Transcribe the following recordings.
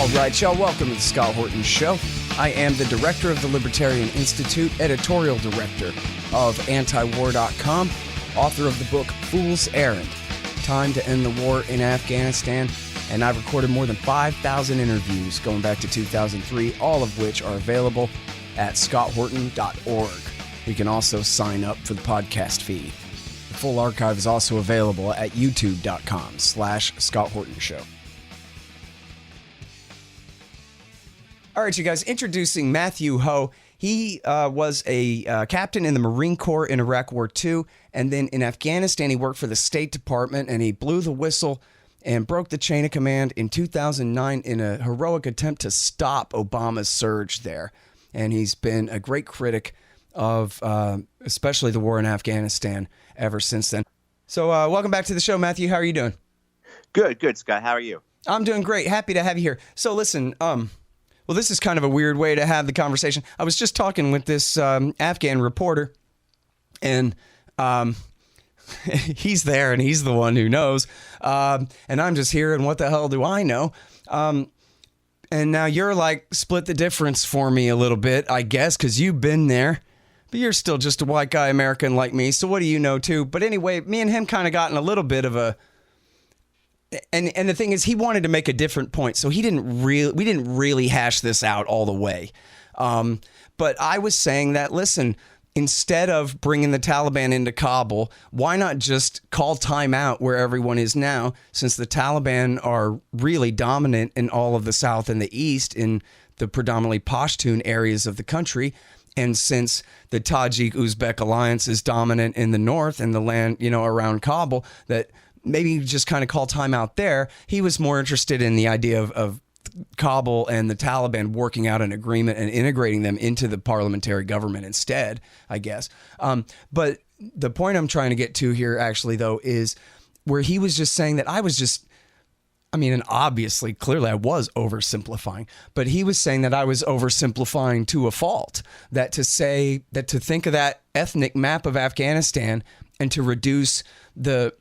All right, y'all, welcome to the Scott Horton Show. I am the director of the Libertarian Institute, editorial director of antiwar.com, author of the book Fool's Errand, Time to End the War in Afghanistan, and I've recorded more than 5,000 interviews going back to 2003, all of which are available at scotthorton.org. You can also sign up for the podcast feed. The full archive is also available at youtube.com/Scott Horton Show. All right, you guys, introducing Matthew Ho. He was a captain in the Marine Corps in Iraq War II, and then in Afghanistan, he worked for the State Department, and he blew the whistle and broke the chain of command in 2009 in a heroic attempt to stop Obama's surge there. And he's been a great critic of especially the war in Afghanistan ever since then. So welcome back to the show, Matthew. How are you doing? Good, Scott. How are you? I'm doing great. Happy to have you here. So listen, well, this is kind of a weird way to have the conversation. I was just talking with this Afghan reporter, and he's there, and he's the one who knows. And I'm just here, and what the hell do I know? And now you're like split the difference for me a little bit, I guess, because you've been there. But you're still just a white guy American like me, so what do you know too? But anyway, me and him kind of got in a little bit of a... And the thing is, he wanted to make a different point, so we didn't really hash this out all the way. But I was saying that, listen, instead of bringing the Taliban into Kabul, why not just call time out where everyone is now, since the Taliban are really dominant in all of the South and the East in the predominantly Pashtun areas of the country. And since the Tajik-Uzbek alliance is dominant in the north and the land, around Kabul, that maybe just kind of call time out there. He was more interested in the idea of Kabul and the Taliban working out an agreement and integrating them into the parliamentary government instead, I guess. But the point I'm trying to get to here, actually, though, is where he was just saying that and obviously, clearly I was oversimplifying, but he was saying that I was oversimplifying to a fault, that to think of that ethnic map of Afghanistan and to reduce the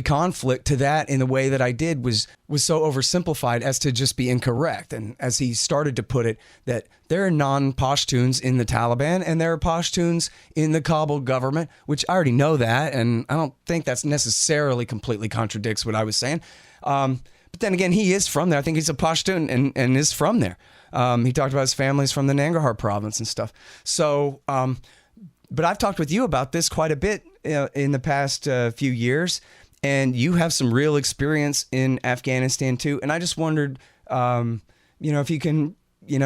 conflict to that in the way that I did was so oversimplified as to just be incorrect. And as he started to put it, that there are non-Pashtuns in the Taliban and there are Pashtuns in the Kabul government, which I already know that, and I don't think that's necessarily completely contradicts what I was saying. But then again, he is from there. I think he's a Pashtun and is from there. He talked about his family's from the Nangarhar province and stuff. So, but I've talked with you about this quite a bit in the past few years, and you have some real experience in Afghanistan too. And I just wondered, if you can,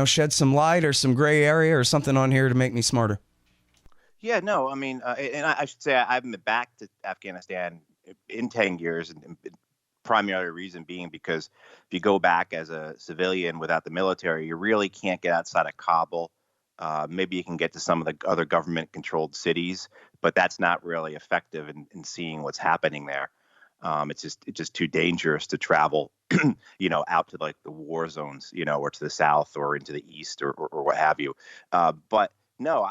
shed some light or some gray area or something on here to make me smarter. Yeah, no, and I should say I haven't been back to Afghanistan in 10 years, and primary reason being because if you go back as a civilian without the military, you really can't get outside of Kabul. Maybe you can get to some of the other government-controlled cities, but that's not really effective in seeing what's happening there. It's just too dangerous to travel, out to like the war zones, or to the south or into the east or what have you. But no,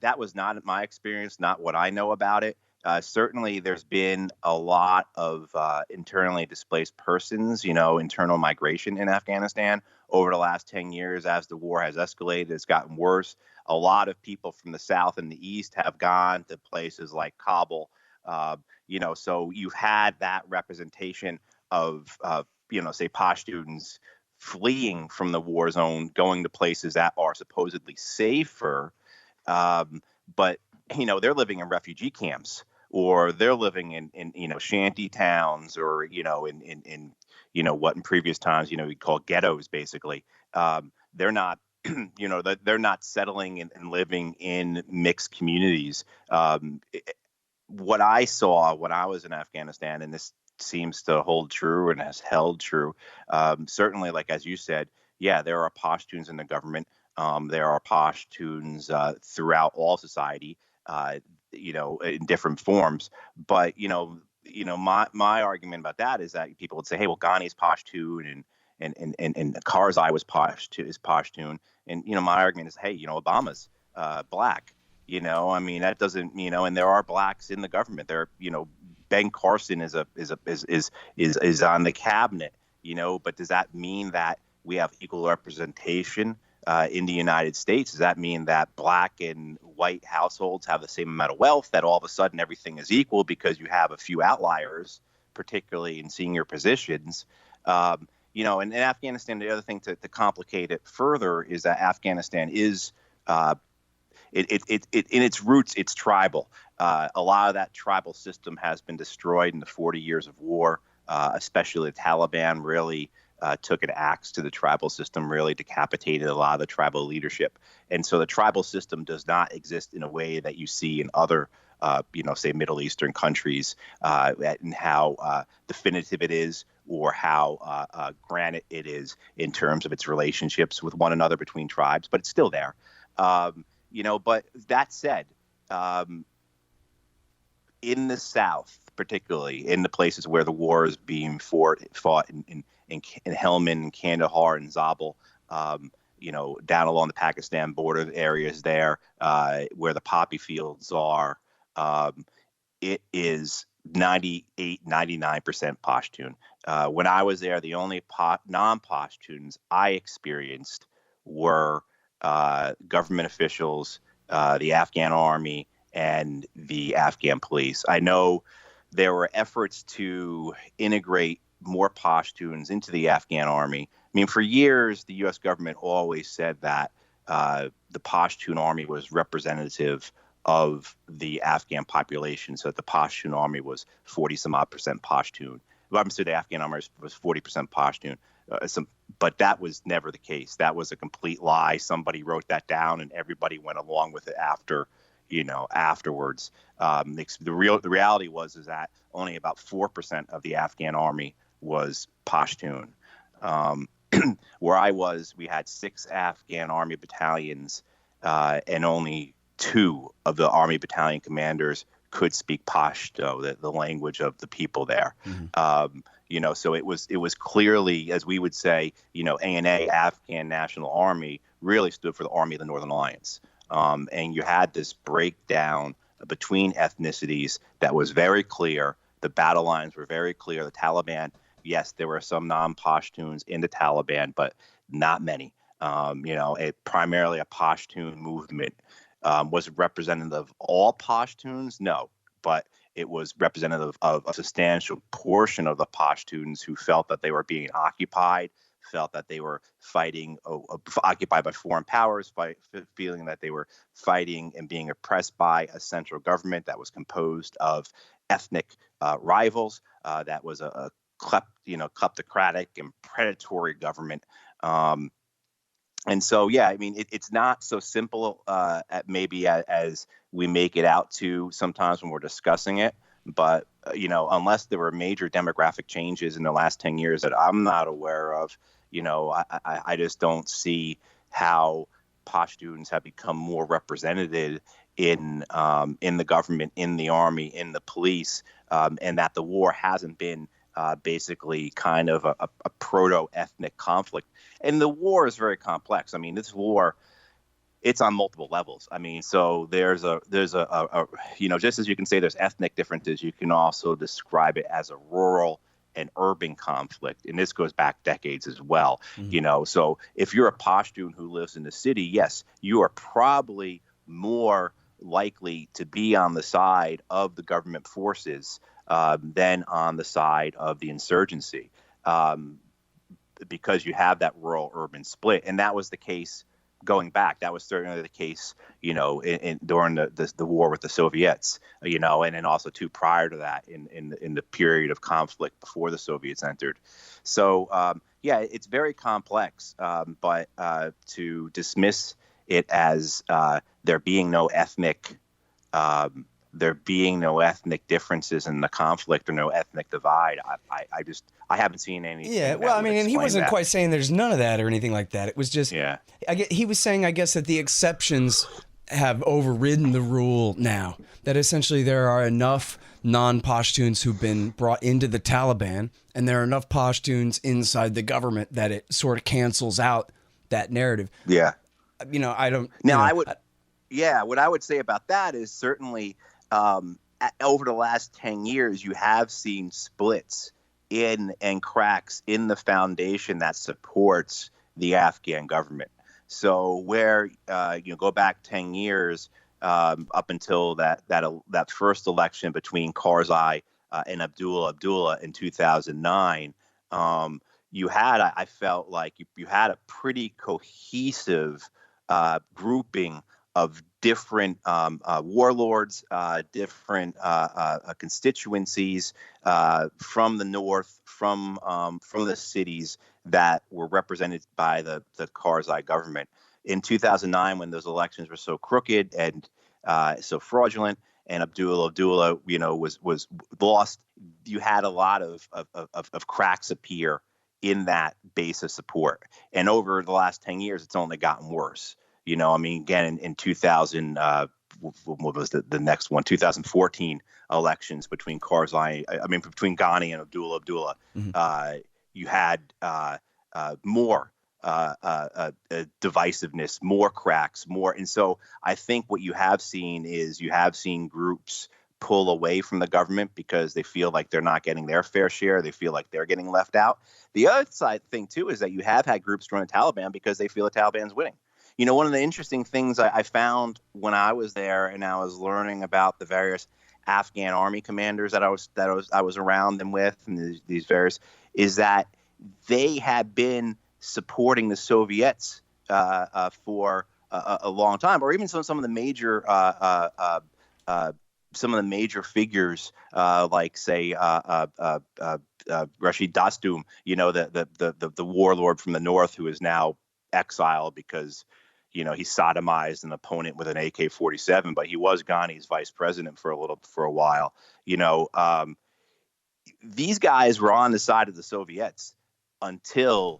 that was not my experience, not what I know about it. Certainly, there's been a lot of internally displaced persons, internal migration in Afghanistan over the last 10 years. As the war has escalated, it's gotten worse. A lot of people from the south and the east have gone to places like Kabul. So you've had that representation of, say, Pashtuns fleeing from the war zone, going to places that are supposedly safer. But they're living in refugee camps, or they're living in shanty towns, or in what in previous times we'd call ghettos. Basically, they're not they're not settling and living in mixed communities. What I saw when I was in Afghanistan, and this seems to hold true and has held true, certainly, like as you said, yeah, there are Pashtuns in the government. There are Pashtuns throughout all society, in different forms. But my argument about that is that people would say, hey, well, Ghani's Pashtun and Karzai is Pashtun, and my argument is, hey, Obama's black. That doesn't, and there are blacks in the government. Ben Carson is on the cabinet. but does that mean that we have equal representation in the United States? Does that mean that black and white households have the same amount of wealth, that all of a sudden everything is equal because you have a few outliers, particularly in senior positions? And in Afghanistan, the other thing to complicate it further is that Afghanistan is in its roots, it's tribal. A lot of that tribal system has been destroyed in the 40 years of war, especially the Taliban really took an axe to the tribal system, really decapitated a lot of the tribal leadership. And so the tribal system does not exist in a way that you see in other, say Middle Eastern countries, and how definitive it is, or how granite it is in terms of its relationships with one another between tribes, but it's still there. But that said, in the South, particularly in the places where the war is being fought in Helmand and Kandahar and Zabul, down along the Pakistan border areas there, where the poppy fields are, it is 98, 99% Pashtun. When I was there, the only non-Pashtuns I experienced were government officials, the Afghan army, and the Afghan police. I know there were efforts to integrate more Pashtuns into the Afghan army. I mean, for years, the U.S. government always said that the Pashtun army was representative of the Afghan population, so that the Pashtun army was 40-some-odd% Pashtun. I'm sorry, the Afghan army was 40% Pashtun. But that was never the case. That was a complete lie. Somebody wrote that down, and everybody went along with it afterwards. The reality was that only about 4% of the Afghan army was Pashtun. Where I was, we had 6 Afghan army battalions, and only 2 of the army battalion commanders could speak Pashto, the language of the people there. Mm-hmm. So it was clearly, as we would say, ANA, Afghan National Army, really stood for the Army of the Northern Alliance. And you had this breakdown between ethnicities that was very clear. The battle lines were very clear. The Taliban, yes, there were some non-Pashtuns in the Taliban, but not many. Primarily a Pashtun movement. Was it representative of all Pashtuns? No, but it was representative of a substantial portion of the Pashtuns who felt that they were being occupied, felt that they were fighting, occupied by foreign powers, feeling that they were fighting and being oppressed by a central government that was composed of ethnic rivals, that was a kleptocratic and predatory government. And so, yeah, I mean, it's not so simple as we make it out to sometimes when we're discussing it. But, unless there were major demographic changes in the last 10 years that I'm not aware of, I just don't see how Pashtuns have become more represented in the government, in the army, in the police, and that the war hasn't been basically kind of a proto-ethnic conflict. And the war is very complex. I mean, this war, it's on multiple levels. I mean, so there's a just as you can say there's ethnic differences, you can also describe it as a rural and urban conflict. And this goes back decades as well. Mm-hmm. So if you're a Pashtun who lives in the city, yes, you are probably more likely to be on the side of the government forces than on the side of the insurgency, because you have that rural-urban split. And that was the case going back. That was certainly the case, during the war with the Soviets, and then also too prior to that in the period of conflict before the Soviets entered. So, it's very complex, but to dismiss it as there being no ethnic differences in the conflict or no ethnic divide, I haven't seen anything. Yeah, well, I mean, and he wasn't quite saying there's none of that or anything like that. It was just, he was saying, I guess, that the exceptions have overridden the rule now. That essentially there are enough non-Pashtuns who've been brought into the Taliban, and there are enough Pashtuns inside the government that it sort of cancels out that narrative. Yeah. I don't. What I would say about that is certainly over the last 10 years, you have seen splits in and cracks in the foundation that supports the Afghan government. So where go back 10 years up until that first election between Karzai and Abdullah in 2009, I felt like you had a pretty cohesive grouping of different warlords, different constituencies from the north, from the cities that were represented by the Karzai government. In 2009, when those elections were so crooked and so fraudulent, and Abdullah, was lost, you had a lot of cracks appear in that base of support. And over the last 10 years, it's only gotten worse. Again, in 2000, what was the next one? 2014 elections between between Ghani and Abdullah. Mm-hmm. You had more divisiveness, more cracks, more. And so I think what you have seen groups pull away from the government because they feel like they're not getting their fair share. They feel like they're getting left out. The other side thing, too, is that you have had groups join the Taliban because they feel the Taliban's winning. One of the interesting things I found when I was there and I was learning about the various Afghan army commanders that I was around them with, and these various, is that they had been supporting the Soviets for a long time, or even some of the major figures, like say Rashid Dostum, the warlord from the north who is now exiled because he sodomized an opponent with an AK-47, but he was Ghani's vice president for a while. These guys were on the side of the Soviets until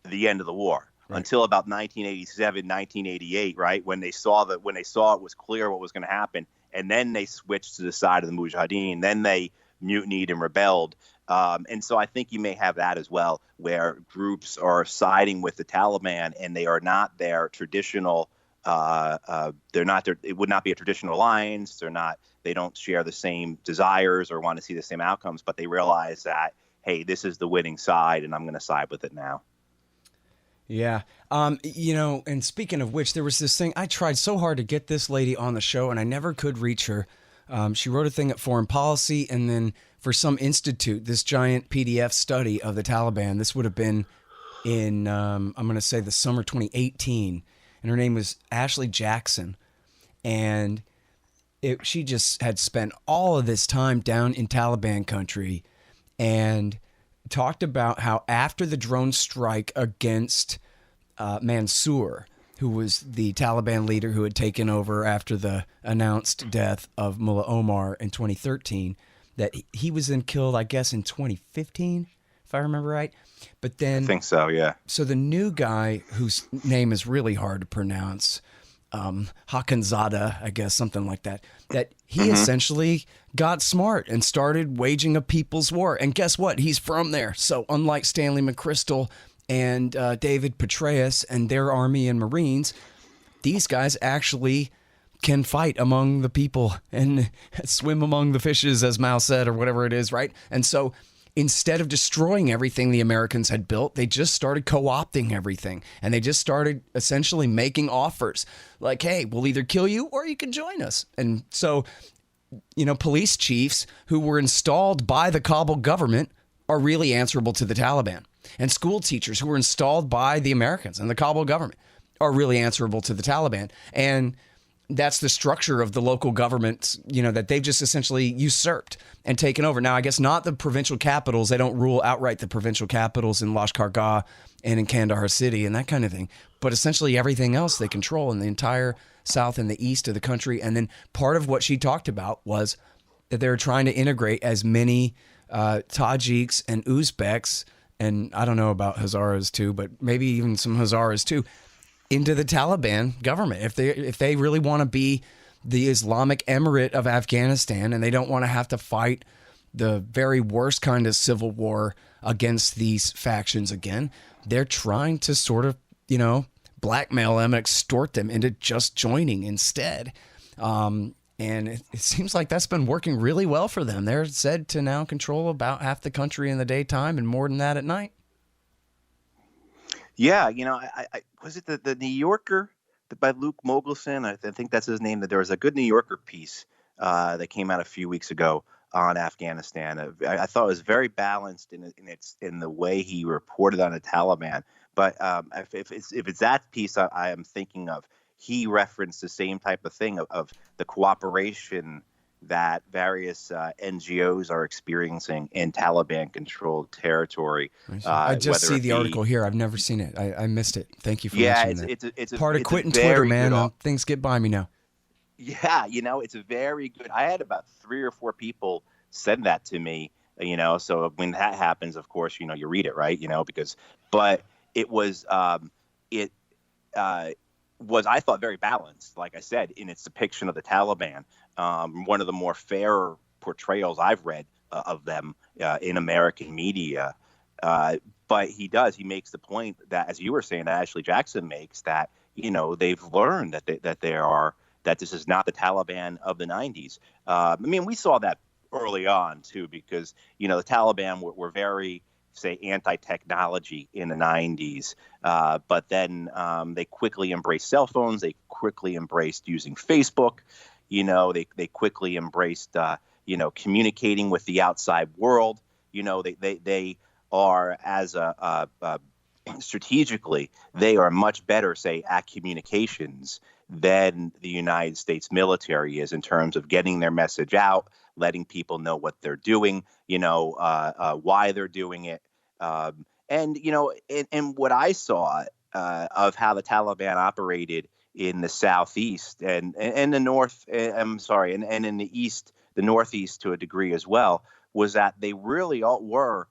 the end of the war, right, until about 1987, 1988, right, when they saw it was clear what was going to happen, and then they switched to the side of the Mujahideen. Then they mutinied and rebelled. And so I think you may have that as well, where groups are siding with the Taliban and they are not their traditional. It would not be a traditional alliance. They don't share the same desires or want to see the same outcomes, but they realize that, hey, this is the winning side, and I'm going to side with it now. Yeah. And speaking of which, there was this thing. I tried so hard to get this lady on the show, and I never could reach her. She wrote a thing at Foreign Policy, and then for some institute, this giant PDF study of the Taliban. This would have been in, I'm going to say, the summer 2018. And her name was Ashley Jackson. And she just had spent all of this time down in Taliban country and talked about how after the drone strike against Mansour, who was the Taliban leader who had taken over after the announced death of Mullah Omar in 2013, that he was then killed, I guess, in 2015, if I remember right. But then I think so, yeah. So the new guy, whose name is really hard to pronounce, Hakanzada, I guess, something like that, that he essentially got smart and started waging a people's war. And guess what? He's from there. So unlike Stanley McChrystal and David Petraeus and their army and Marines, these guys actually can fight among the people and swim among the fishes, as Mao said, or whatever it is, right? And so instead of destroying everything the Americans had built, they just started co-opting everything. And they just started essentially making offers like, hey, we'll either kill you or you can join us. And so, police chiefs who were installed by the Kabul government are really answerable to the Taliban. And school teachers who were installed by the Americans and the Kabul government are really answerable to the Taliban. And that's the structure of the local governments, that they've just essentially usurped and taken over. Now, I guess not the provincial capitals. They don't rule outright the provincial capitals in Lashkar Gah and in Kandahar City and that kind of thing. But essentially everything else they control in the entire south and the east of the country. And then part of what she talked about was that they were trying to integrate as many Tajiks and Uzbeks, and I don't know about Hazaras too, but maybe even some Hazaras too, into the Taliban government. If they really want to be the Islamic Emirate of Afghanistan and they don't want to have to fight the very worst kind of civil war against these factions again, they're trying to sort of, blackmail them and extort them into just joining instead. And And it seems like that's been working really well for them. They're said to now control about half the country in the daytime and more than that at night. Yeah, I was it the New Yorker by Luke Mogelson? I think that's his name. That there was a good New Yorker piece that came out a few weeks ago on Afghanistan. I thought it was very balanced in the way he reported on the Taliban. But if it's that piece I am thinking of, he referenced the same type of thing of the cooperation that various NGOs are experiencing in Taliban-controlled territory. I just see the article here. I've never seen it. I missed it. Thank you for mentioning that. It's part of quitting Twitter, man. Things get by me now. Yeah, it's a very good. I had about 3 or 4 people send that to me. So when that happens, of course, you read it, right? But it was was, I thought, very balanced, like I said, in its depiction of the Taliban. One of the more fair portrayals I've read of them in American media. But he makes the point that, as you were saying, that Ashley Jackson makes, that, they've learned that this is not the Taliban of the 90s. We saw that early on, too, because, the Taliban were very, say, anti-technology in the 90s. But then they quickly embraced cell phones. They quickly embraced using Facebook. They quickly embraced, communicating with the outside world. They are, as strategically, they are much better, say, at communications than the United States military is in terms of getting their message out, letting people know what they're doing, why they're doing it. And what I saw of how the Taliban operated in the southeast and the north, and in the east, the northeast to a degree as well, was that they really all were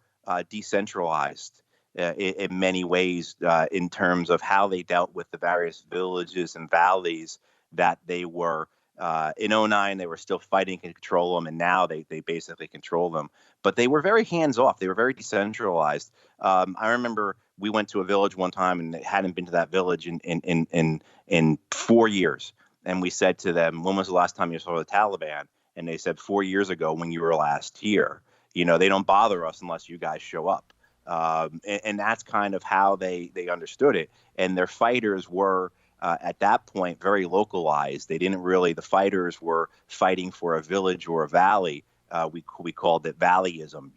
decentralized in many ways in terms of how they dealt with the various villages and valleys that they were. In 2009, they were still fighting to control them, and now they basically control them. But they were very hands-off. They were very decentralized. I remember we went to a village one time and hadn't been to that village in 4 years. And we said to them, "When was the last time you saw the Taliban?" And they said, 4 years ago when you were last here. They don't bother us unless you guys show up. And that's kind of how they understood it. And their fighters were, at that point, very localized. The fighters were fighting for a village or a valley. We called it valleyism,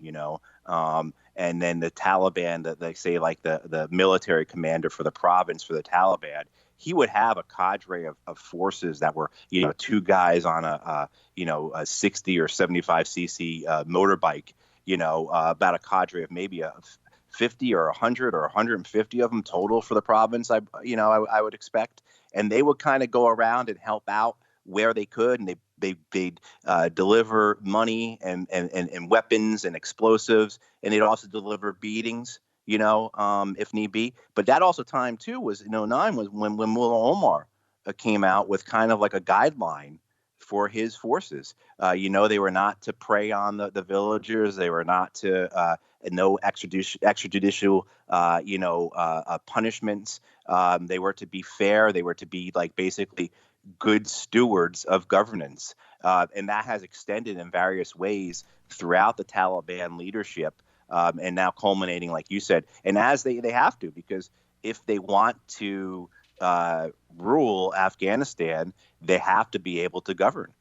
and then the Taliban, they say, like the military commander for the province for the Taliban, he would have a cadre of forces that were, 2 guys on a 60 or 75 cc motorbike, about a cadre of maybe 50 or 100 or 150 of them total for the province. I would expect, and they would kind of go around and help out where they could, and they'd deliver money and weapons and explosives, and they'd also deliver beatings, if need be. But that also time too was in 2009 was when Mullah Omar came out with kind of like a guideline for his forces. They were not to prey on the villagers. They were not to no extrajudicial punishments. They were to be fair. They were to be like basically good stewards of governance. And that has extended in various ways throughout the Taliban leadership, and now culminating, like you said, and as they have to, because if they want to rule Afghanistan, they have to be able to govern.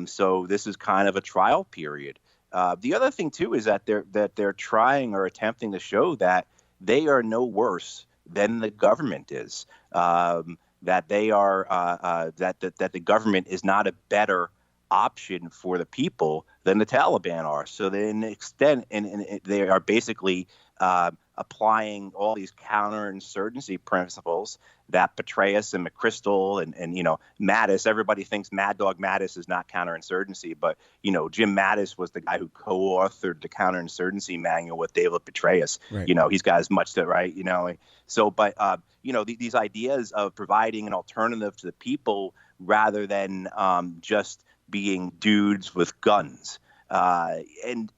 So this is kind of a trial period. The other thing too is that they're trying or attempting to show that they are no worse than the government is. That they are that the government is not a better option for the people than the Taliban are. So they, in extent, and they are basically applying all these counterinsurgency principles that Petraeus and McChrystal and Mattis. Everybody thinks Mad Dog Mattis is not counterinsurgency, but Jim Mattis was the guy who co-authored the counterinsurgency manual with David Petraeus. Right. He's got as much to So, but these ideas of providing an alternative to the people rather than just being dudes with guns, and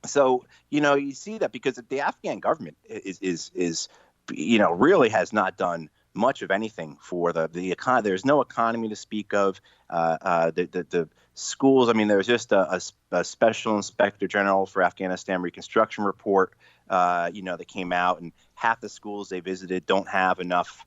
so you see that because the Afghan government is really has not done much of anything for the economy. There's no economy to speak of. The schools. I mean, there's just a special inspector general for Afghanistan reconstruction report, that came out, and half the schools they visited don't have enough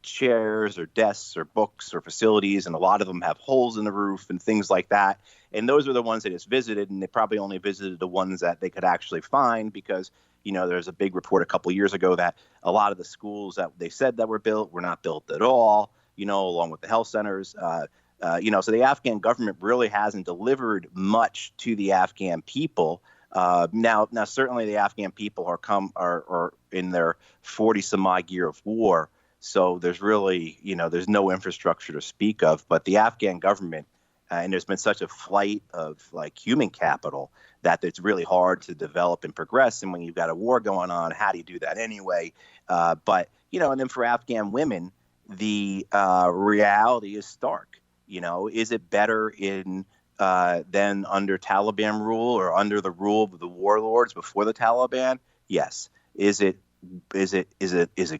chairs or desks or books or facilities, and a lot of them have holes in the roof and things like that. And those are the ones they just visited, and they probably only visited the ones that they could actually find, because there's a big report a couple of years ago that a lot of the schools that they said that were built were not built at all, along with the health centers. So the Afghan government really hasn't delivered much to the Afghan people. Now, certainly the Afghan people are in their 40 some odd year of war. So there's really, there's no infrastructure to speak of. But the Afghan government, and there's been such a flight of human capital that it's really hard to develop and progress. And when you've got a war going on, how do you do that anyway? But and then for Afghan women, the reality is stark. Is it better than under Taliban rule or under the rule of the warlords before the Taliban? Yes. Is it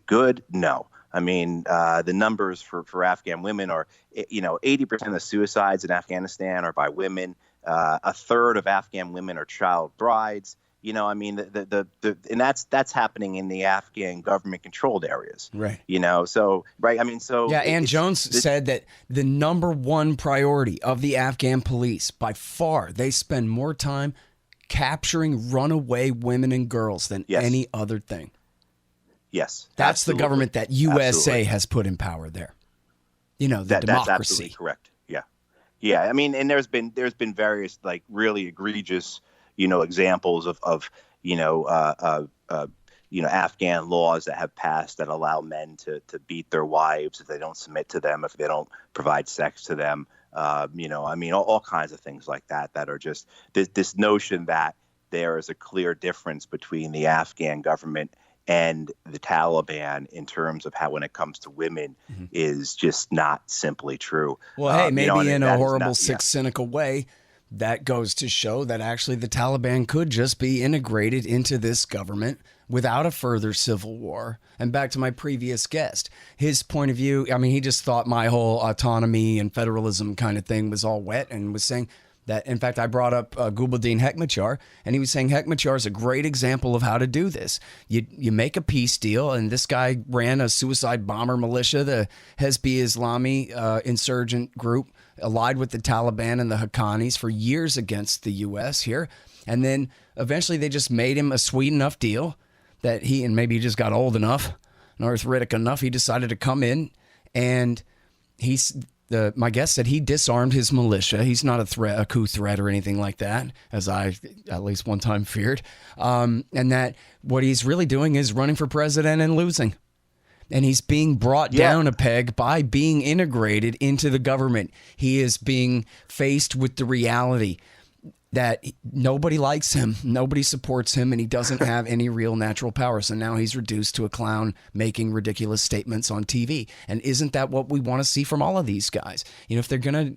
good? No. I mean, the numbers for Afghan women are, 80% of the suicides in Afghanistan are by women. A third of Afghan women are child brides. And that's happening in the Afghan government controlled areas. Right. Right. I mean, so. Yeah. Ann Jones said that the number one priority of the Afghan police, by far, they spend more time capturing runaway women and girls than any other thing. Yes. That's absolutely. The government that USA has put in power there. The democracy. That's absolutely correct. Yeah. Yeah. I mean, and there's been various really egregious, examples of Afghan laws that have passed that allow men to beat their wives if they don't submit to them, if they don't provide sex to them. All kinds of things like that are just this notion that there is a clear difference between the Afghan government and the Taliban in terms of how, when it comes to women, is just not simply true. Well, hey, maybe in a horrible, sick, cynical way, that goes to show that actually the Taliban could just be integrated into this government without a further civil war. And back to my previous guest, his point of view, I mean, he just thought my whole autonomy and federalism kind of thing was all wet, and was saying that, in fact, I brought up Gulbuddin Hekmatyar, and he was saying Hekmatyar is a great example of how to do this. You make a peace deal, and this guy ran a suicide bomber militia, the Hezb Islami insurgent group, allied with the Taliban and the Haqqanis for years against the U.S. here. And then eventually they just made him a sweet enough deal that and maybe he just got old enough and arthritic enough, he decided to come in, and my guest said he disarmed his militia. He's not a coup threat or anything like that, as I at least one time feared. And that what he's really doing is running for president and losing. And he's being brought down a peg by being integrated into the government. He is being faced with the reality that nobody likes him, nobody supports him, and he doesn't have any real natural power. So now he's reduced to a clown making ridiculous statements on TV. And isn't that what we want to see from all of these guys? If they're going to,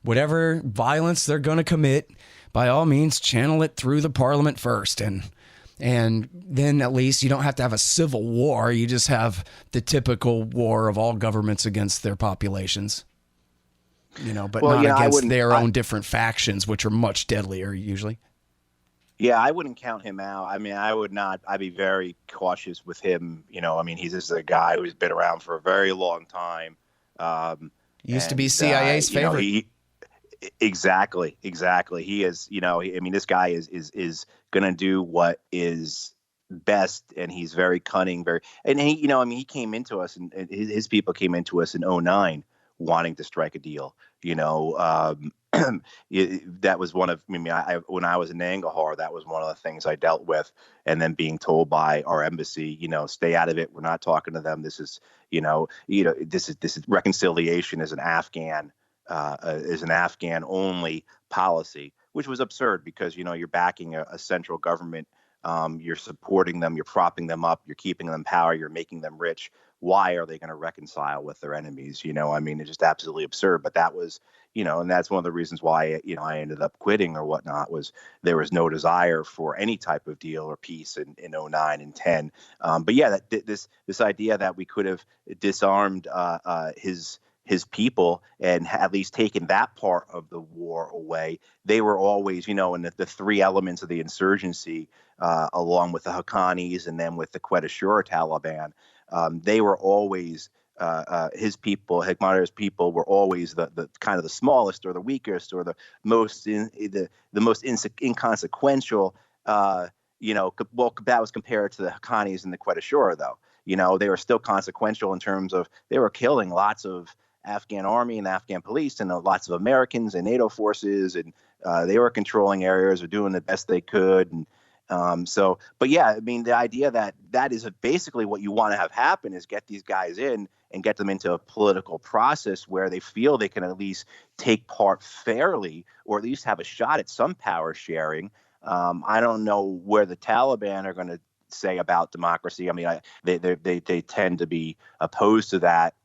whatever violence they're going to commit, by all means, channel it through the parliament first. And then at least you don't have to have a civil war. You just have the typical war of all governments against their populations. But not against their own different factions, which are much deadlier usually. Yeah, I wouldn't count him out. I mean, I would not. I'd be very cautious with him. He's just a guy who's been around for a very long time. Used to be CIA's favorite. Exactly. He is. This guy is going to do what is best, and he's very cunning. He came into us, and his people came into us in 2009. Wanting to strike a deal, that was one of. When I was in Nangarhar, that was one of the things I dealt with, and then being told by our embassy, stay out of it. We're not talking to them. This is, this is reconciliation is an Afghan only policy, which was absurd because you're backing a central government. You're supporting them, you're propping them up, you're keeping them in power, you're making them rich. Why are they going to reconcile with their enemies? It's just absolutely absurd. But that was, and that's one of the reasons why, I ended up quitting or whatnot, was there was no desire for any type of deal or peace in '09 and 10. But yeah, this idea that we could have disarmed his people and at least taken that part of the war away. They were always, in the three elements of the insurgency, along with the Haqqanis and then with the Quetta Shura Taliban, they were always his people, Hekmatyar's people, were always the kind of the smallest or the weakest or the most inconsequential. Well, that was compared to the Haqqanis and the Quetta Shura, though. They were still consequential in terms of they were killing lots of Afghan army and Afghan police and lots of Americans and NATO forces, and they were controlling areas or doing the best they could. And but yeah, I mean, the idea that is basically what you want to have happen is get these guys in and get them into a political process where they feel they can at least take part fairly, or at least have a shot at some power sharing. I don't know where the Taliban are going to say about democracy. I mean, they tend to be opposed to that,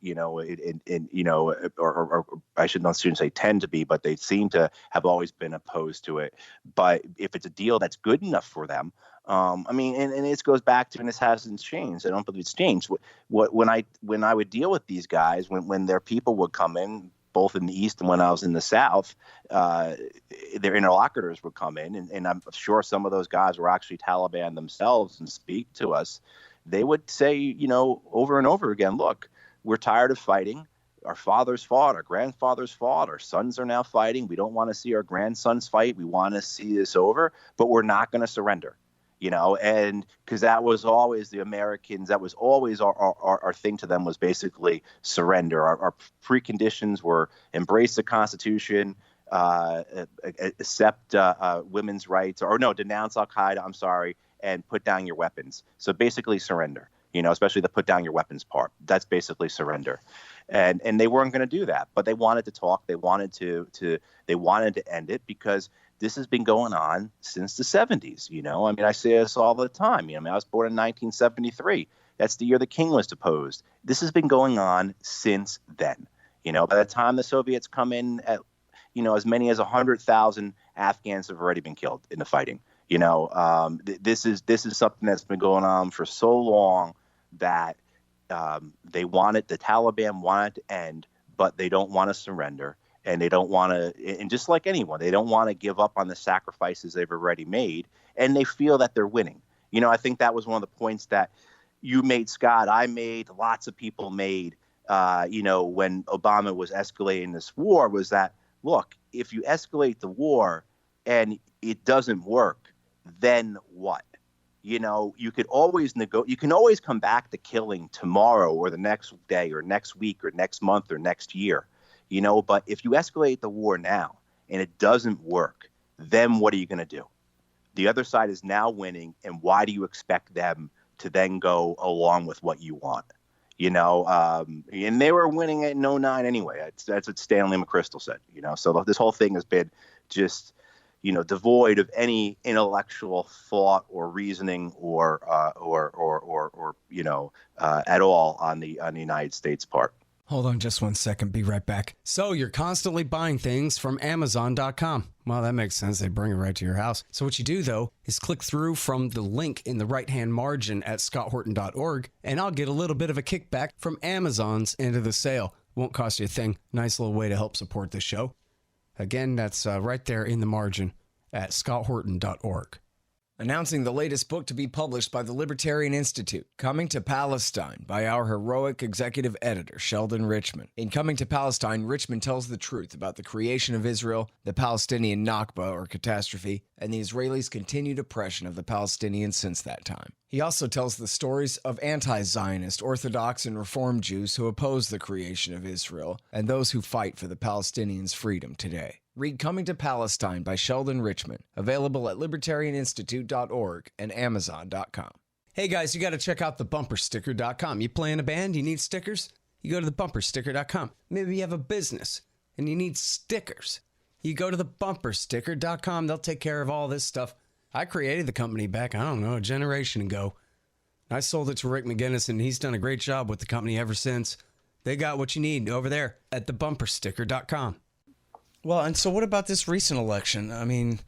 or I shouldn't say tend to be, but they seem to have always been opposed to it. But if it's a deal that's good enough for them, I mean, and this goes back to, and this hasn't changed. I don't believe it's changed. When I would deal with these guys, when their people would come in, both in the East and when I was in the South, their interlocutors would come in, and I'm sure some of those guys were actually Taliban themselves and speak to us. They would say, over and over again, look, we're tired of fighting. Our fathers fought, our grandfathers fought, our sons are now fighting. We don't want to see our grandsons fight. We want to see this over, but we're not going to surrender. And because that was always the Americans, that was always our thing to them, was basically surrender. Our preconditions were embrace the Constitution, accept women's rights, or no, denounce Al-Qaeda, I'm sorry, and put down your weapons. So basically surrender, especially the put down your weapons part. That's basically surrender. And they weren't going to do that, but they wanted to talk. They wanted to end it because this has been going on since the 70s. I mean, I say this all the time. I was born in 1973. That's the year the king was deposed. This has been going on since then. By the time the Soviets come in, as many as 100,000 Afghans have already been killed in the fighting. This is something that's been going on for so long that the Taliban wanted to end, but they don't want to surrender. And they don't want to, and just like anyone, they don't want to give up on the sacrifices they've already made, and they feel that they're winning. I think that was one of the points that you made, Scott, I made, lots of people made, when Obama was escalating this war, was that, look, if you escalate the war and it doesn't work, then what? You could always you can always come back to killing tomorrow or the next day or next week or next month or next year. But if you escalate the war now and it doesn't work, then what are you going to do? The other side is now winning, and why do you expect them to then go along with what you want? And they were winning in '09 anyway. That's what Stanley McChrystal said. So this whole thing has been just, devoid of any intellectual thought or reasoning or at all on the United States part. Hold on just 1 second. Be right back. So you're constantly buying things from Amazon.com. Well, that makes sense. They bring it right to your house. So what you do, though, is click through from the link in the right-hand margin at scotthorton.org, and I'll get a little bit of a kickback from Amazon's end of the sale. Won't cost you a thing. Nice little way to help support the show. Again, that's right there in the margin at scotthorton.org. Announcing the latest book to be published by the Libertarian Institute, Coming to Palestine, by our heroic executive editor, Sheldon Richman. In Coming to Palestine, Richman tells the truth about the creation of Israel, the Palestinian Nakba, or catastrophe, and the Israelis' continued oppression of the Palestinians since that time. He also tells the stories of anti-Zionist, Orthodox, and Reform Jews who oppose the creation of Israel, and those who fight for the Palestinians' freedom today. Read Coming to Palestine by Sheldon Richman, available at libertarianinstitute.org and amazon.com. Hey guys, you got to check out thebumpersticker.com. You play in a band, you need stickers? You go to thebumpersticker.com. Maybe you have a business and you need stickers. You go to thebumpersticker.com. They'll take care of all this stuff. I created the company back, a generation ago. I sold it to Rick McGinnis, and he's done a great job with the company ever since. They got what you need over there at thebumpersticker.com. Well, and so what about this recent election? I mean,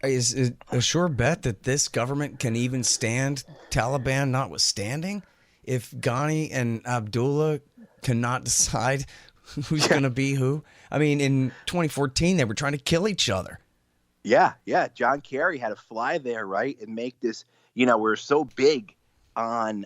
is it a sure bet that this government can even stand Taliban notwithstanding? If Ghani and Abdullah cannot decide who's going to be who? I mean, in 2014, they were trying to kill each other. Yeah, yeah. John Kerry had to fly there, right, and make this. We're so big on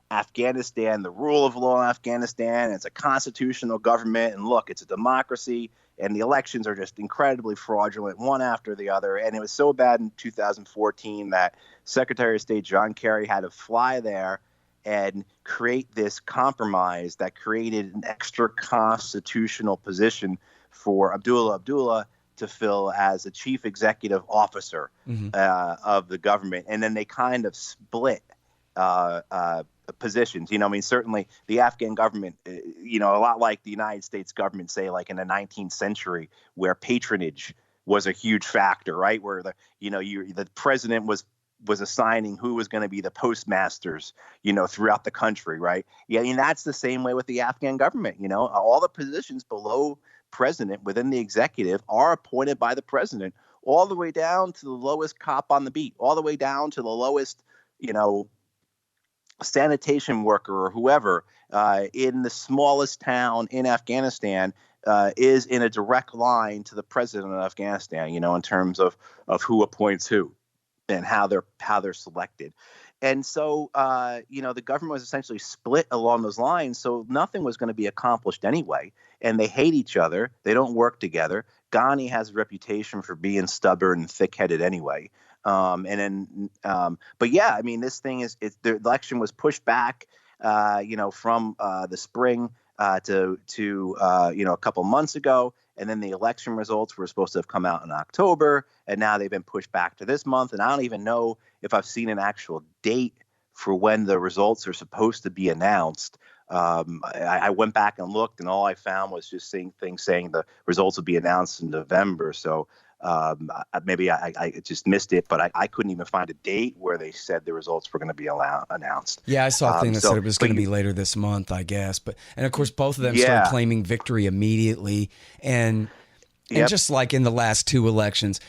Afghanistan, the rule of law in Afghanistan. It's a constitutional government, and look, it's a democracy, and the elections are just incredibly fraudulent, one after the other. And it was so bad in 2014 that Secretary of State John Kerry had to fly there and create this compromise that created an extra constitutional position for Abdullah to fill as a chief executive officer of the government. And then they kind of split positions. Certainly the Afghan government, a lot like the United States government, say, like in the 19th century, where patronage was a huge factor, right? Where the president was assigning who was going to be the postmasters, throughout the country, right? Yeah, that's the same way with the Afghan government. All the positions below president within the executive are appointed by the president, all the way down to the lowest cop on the beat, all the way down to the lowest, sanitation worker or whoever in the smallest town in Afghanistan is in a direct line to the president of Afghanistan, in terms of who appoints who and how they're selected. And so, the government was essentially split along those lines. So nothing was going to be accomplished anyway. And they hate each other. They don't work together. Ghani has a reputation for being stubborn and thick-headed anyway. But yeah, I mean, this thing the election was pushed back, from the spring to a couple months ago. And then the election results were supposed to have come out in October, and now they've been pushed back to this month. And I don't even know if I've seen an actual date for when the results are supposed to be announced. I went back and looked, and all I found was just things saying the results will be announced in November. So maybe I just missed it, but I couldn't even find a date where they said the results were going to be announced. Yeah, I saw a thing that said it was going to be later this month, I guess. And of course, both of them started claiming victory immediately. And just like in the last two elections,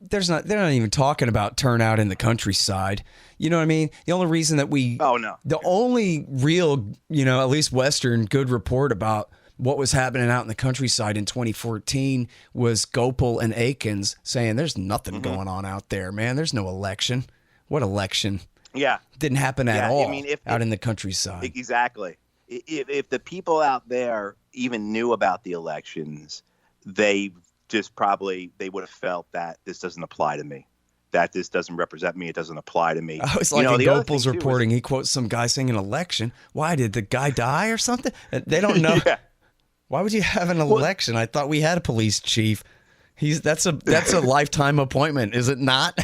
they're not even talking about turnout in the countryside. You know what I mean? The only reason that the only real, at least Western good report about what was happening out in the countryside in 2014 was Gopal and Aikens saying there's nothing going on out there, man. There's no election. What election? Yeah. Didn't happen at all out in the countryside. Exactly. If the people out there even knew about the elections, they would have felt that this doesn't apply to me, that this doesn't represent me. It doesn't apply to me. I was like, in Gopal's reporting, he quotes some guy saying an election. Why, did the guy die or something? They don't know. Yeah. Why would you have an election? I thought we had a police chief. That's a lifetime appointment, is it not?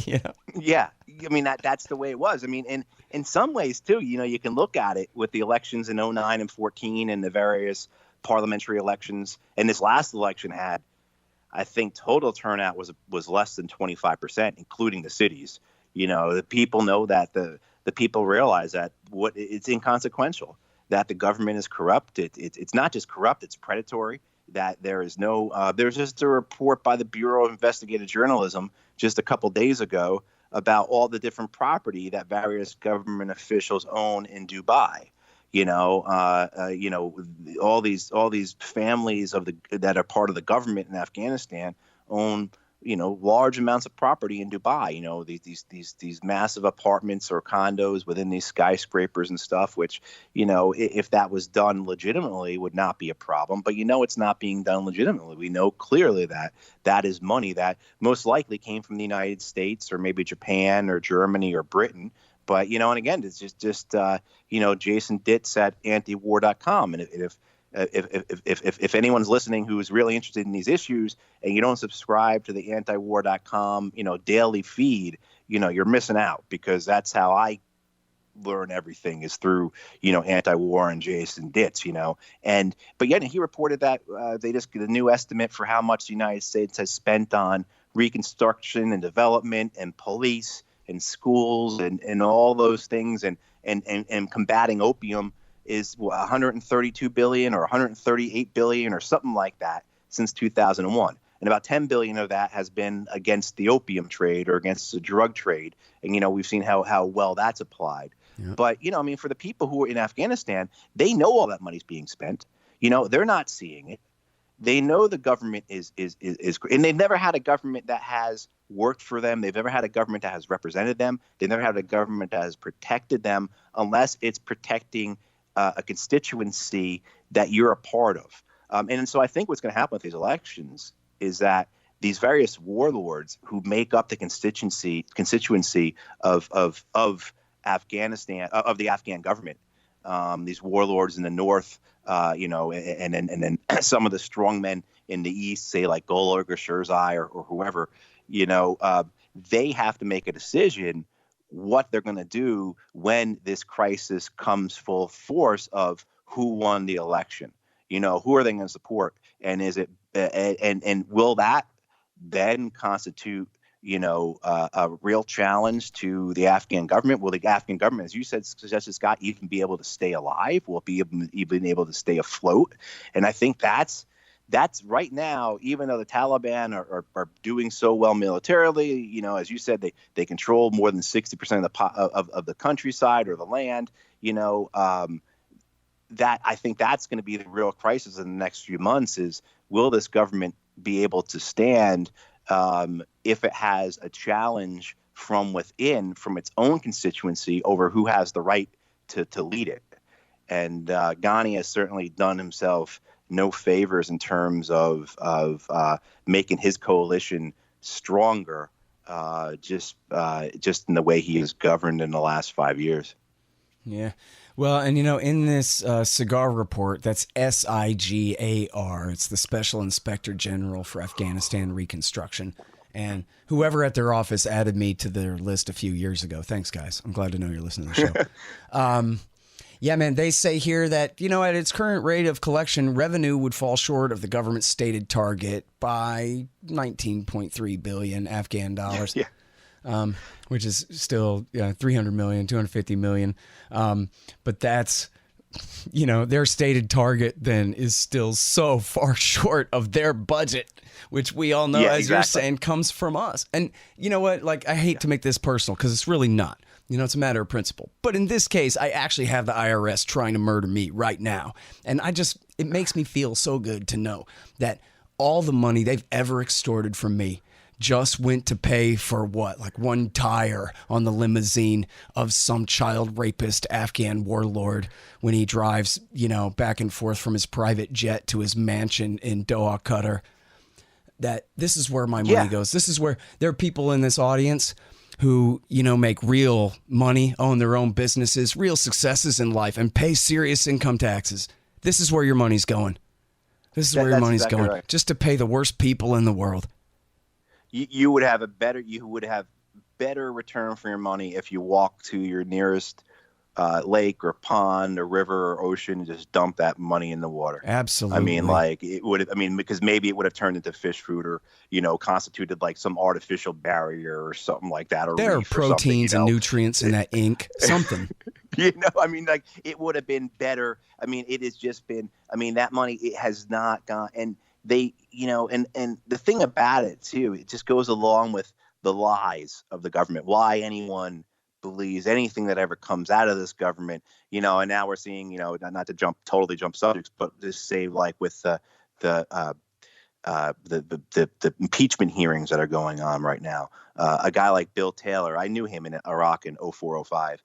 Yeah. I mean, that's the way it was. I mean, and in some ways too, you can look at it with the elections in 2009 and 2014 and the various parliamentary elections. And this last election had, I think, total turnout was less than 25%, including the cities. The people know that the people realize that it's inconsequential, that the government is corrupt. It's not just corrupt, it's predatory, that there is no there's just a report by the Bureau of Investigative Journalism just a couple days ago about all the different property that various government officials own in Dubai. All these families that are part of the government in Afghanistan own, large amounts of property in Dubai. These massive apartments or condos within these skyscrapers and stuff, which, if that was done legitimately would not be a problem. But, it's not being done legitimately. We know clearly that is money that most likely came from the United States or maybe Japan or Germany or Britain. But, and again, it's just Jason Ditz at antiwar.com. And if anyone's listening who is really interested in these issues and you don't subscribe to the antiwar.com, daily feed, you're missing out, because that's how I learn everything, is through, Antiwar and Jason Ditz, but yeah, he reported that they just get a new estimate for how much the United States has spent on reconstruction and development and police and schools and all those things and combating opium is 132 billion or 138 billion or something like that since 2001. And about 10 billion of that has been against the opium trade or against the drug trade. And, we've seen how well that's applied. Yep. But, I mean, for the people who are in Afghanistan, they know all that money's being spent. They're not seeing it. They know the government is, and they've never had a government that has worked for them. They've never had a government that has represented them. They've never had a government that has protected them unless it's protecting a constituency that you're a part of. And so I think what's going to happen with these elections is that these various warlords who make up the constituency of Afghanistan, of the Afghan government, these warlords in the north, and then some of the strongmen in the east, say like Gulog or Shirzai or whoever, they have to make a decision what they're going to do when this crisis comes full force of who won the election. Who are they going to support? And is it and will that then constitute a real challenge to the Afghan government? Will the Afghan government, as you suggested, Scott, even be able to stay alive? Will it be even able to stay afloat? And I think that's right now, even though the Taliban are doing so well militarily, as you said, they control more than 60% of the countryside or the land, that I think that's going to be the real crisis in the next few months is, will this government be able to stand if it has a challenge from within, from its own constituency over who has the right to lead it? And Ghani has certainly done himself no favors in terms of making his coalition stronger, just in the way he has governed in the last 5 years. Yeah. Well, and in this SIGAR report, that's SIGAR, it's the Special Inspector General for Afghanistan Reconstruction. And whoever at their office added me to their list a few years ago. Thanks, guys. I'm glad to know you're listening to the show. Yeah, man, they say here that, at its current rate of collection, revenue would fall short of the government's stated target by 19.3 billion Afghan dollars. Yeah. Which is still 300 million, 250 million. But that's, their stated target then is still so far short of their budget, which we all know, as you're saying, comes from us. And you know what? Like, I hate to make this personal because it's really not. It's a matter of principle. But in this case, I actually have the IRS trying to murder me right now. And it makes me feel so good to know that all the money they've ever extorted from me just went to pay for what? Like one tire on the limousine of some child rapist Afghan warlord when he drives, back and forth from his private jet to his mansion in Doha, Qatar. That this is where my money goes. This is where there are people in this audience who, make real money, own their own businesses, real successes in life, and pay serious income taxes. This is where your money's going. This is where your money's going. Right. Just to pay the worst people in the world. You would have better return for your money if you walk to your nearest lake or pond or river or ocean and just dump that money in the water. Absolutely. Because maybe it would have turned into fish food or, constituted like some artificial barrier or something like that. Or there are proteins and nutrients in that ink, something. It would have been better. It has just been, that money, it has not gone. And they, and the thing about it too, it just goes along with the lies of the government. Why anyone believes anything that ever comes out of this government, and now we're seeing, not to totally jump subjects, but just say like with the impeachment hearings that are going on right now. A guy like Bill Taylor, I knew him in Iraq in 2004-05.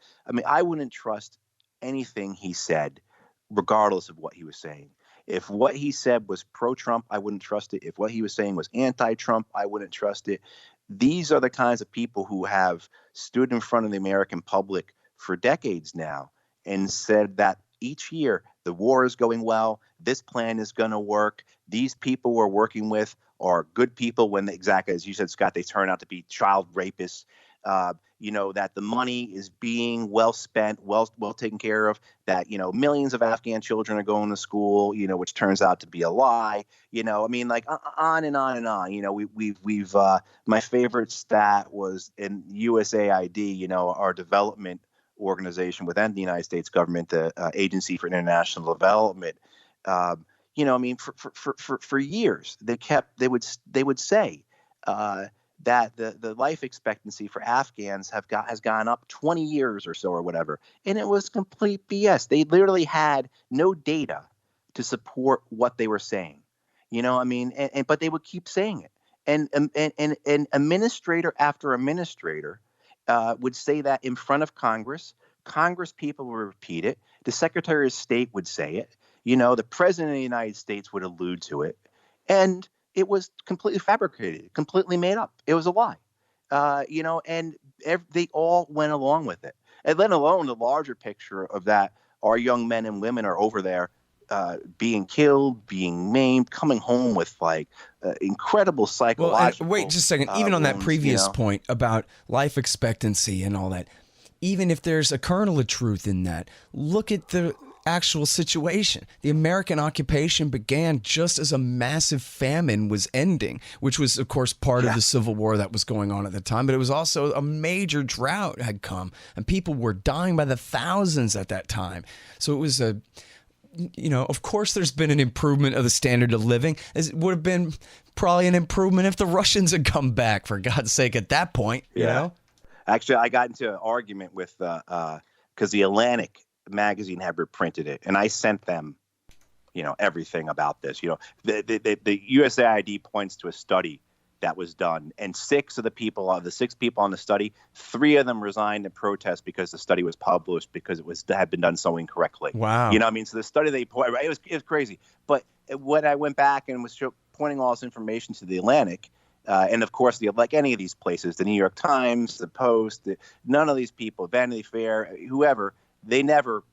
I wouldn't trust anything he said, regardless of what he was saying. If what he said was pro-Trump, I wouldn't trust it. If what he was saying was anti-Trump, I wouldn't trust it. These are the kinds of people who have stood in front of the American public for decades now and said that each year the war is going well, this plan is going to work, these people we're working with are good people when, exactly as you said, Scott, they turn out to be child rapists. That the money is being well spent, well taken care of, that, millions of Afghan children are going to school, which turns out to be a lie, on and on and on. We've my favorite stat was in USAID, our development organization within the United States government, the Agency for International Development. You know, I mean, for years they would say that the life expectancy for Afghans has gone up 20 years or so or whatever, and it was complete BS. They literally had no data to support what they were saying. You know, I mean, but they would keep saying it, and administrator after administrator would say that in front of Congress. Congress people would repeat it. The Secretary of State would say it. You know, the President of the United States would allude to it, and it was completely fabricated, completely made up. It was a lie, you know, and they all went along with it. And let alone the larger picture of that, our young men and women are over there being killed, being maimed, coming home with like incredible psychological. Well, wait just a second. Even on that wounds, previous you know? point about life expectancy and all that, even if there's a kernel of truth in that, look at the actual situation. The American occupation began just as a massive famine was ending, which was, of course, part of the Civil War that was going on at the time. But it was also a major drought had come, and people were dying by the thousands at that time. So it was a, you know, of course, there's been an improvement of the standard of living. It would have been probably an improvement if the Russians had come back, for God's sake, at that point. You know? Actually, I got into an argument with because the Atlantic magazine had reprinted it, and I sent them, you know, everything about this. You know, the USAID points to a study that was done, and six people on the study, 3 of them resigned in protest because the study was published because it had been done so incorrectly. Wow. You know, I mean, so the study it was crazy. But when I went back and was pointing all this information to the Atlantic. And of course, like any of these places, the New York Times, the Post, none of these people, Vanity Fair, whoever, they never